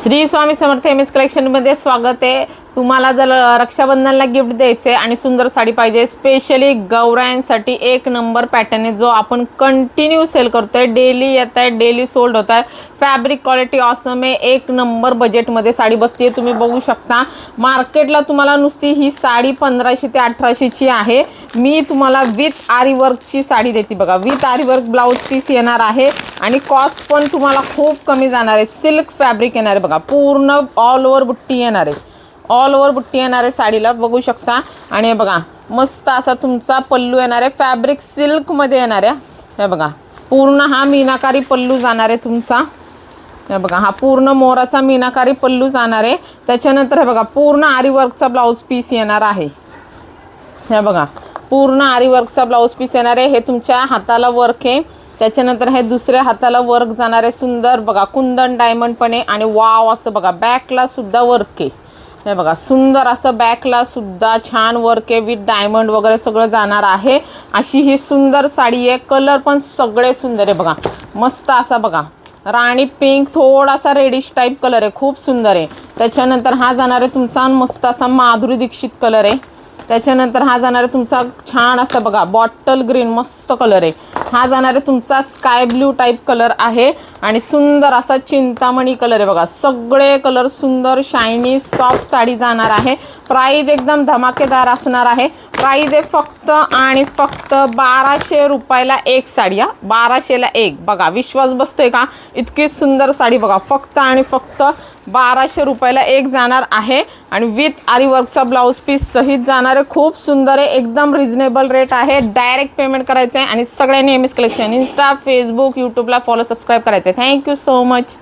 Shri Swami Samarth M S कलेक्शनमध्ये स्वागत आहे। तुम्हाला जर रक्षाबंधनला गिफ्ट द्यायचे आणि सुंदर साडी पाहिजे, स्पेशली गौरायांसाठी एक नंबर पॅटर्न आहे जो आपण कंटिन्यू सेल करतोय। डेली येत आहे, डेली सोल्ड होत आहे। फॅब्रिक क्वालिटी ऑसम आहे, एक नंबर बजेटमध्ये साडी बसते। तुम्ही बघू शकता मार्केटला तुम्हाला नुसती ही साडी 1500 ते 1800 ची आहे। मी तुम्हाला विथ आरी वर्कची साडी देते बघा। विथ आरी वर्क ब्लाउज पीस येणार आहे आणि कॉस्ट पण तुम्हाला खूप कमी जाणार आहे। सिल्क फॅब्रिक येणार आहे बघा, पूर्ण ऑल ओव्हर बुट्टी येणार आहे, ऑल ओव्हर बुट्टी येणार आहे साडीला, बघू शकता। आणि हे बघा मस्त असा तुमचा पल्लू येणार आहे, फॅब्रिक सिल्कमध्ये येणार आहे। हे बघा पूर्ण हा मीनाकारी पल्लू जाणार आहे तुमचा। हे बघा हा पूर्ण मोराचा मीनाकारी पल्लू जाणार आहे। त्याच्यानंतर हे बघा पूर्ण आरी वर्कचा ब्लाउज पीस येणार आहे। हे बघा पूर्ण आरी वर्कचा ब्लाउज पीस येणार आहे। हे तुमच्या हाताला वर्क आहे। त्याच्यानंतर हे दुसऱ्या हाताला वर्क जाणार आहे सुंदर बघा, कुंदन डायमंड पण आहे आणि वाव असं बघा बॅकला सुद्धा वर्क आहे। हे बघा सुंदर असं बॅकला सुद्धा छान वर्क आहे, विथ डायमंड वगैरे सगळं जाणार आहे। अशी ही सुंदर साडी आहे। कलर पण सगळे सुंदर आहे बघा, मस्त असा बघा राणी पिंक, थोडासा रेडिश टाइप कलर आहे, खूप सुंदर आहे। त्याच्यानंतर हा जाणार आहे तुमचा मस्त असा माधुरी दीक्षित कलर आहे। त्याच्यानंतर हा जाणार आहे तुमचा छान असा बघा बॉटल ग्रीन मस्त कलर आहे। हा जाणार आहे तुमचा स्काय ब्ल्यू टाइप कलर आहे आणि सुंदर असा चिंतामणी कलर आहे बघा। सगळे कलर सुंदर शायनी सॉफ्ट साडी जाणार आहे। प्राइस एकदम धमाकेदार असणार आहे। प्राइस आहे फक्त आणि फक्त 1200 रुपयाला एक साडी। 1200ला एक बघा, विश्वास बसतोय का? इतकी सुंदर साडी बघा, फक्त आणि फक्त 1200 रुपयाला एक जाणार आहे आणि विथ आरी वर्कचा ब्लाउज पीस सहित जाणार आहे। खूप सुंदर आहे, एकदम रिजनेबल रेट आहे। डायरेक्ट पेमेंट करायचं आहे आणि सगळ्यांनी M S collection Insta, Facebook, यूट्यूबला फॉलो सबस्क्राईब करायचं आहे। Thank you so much.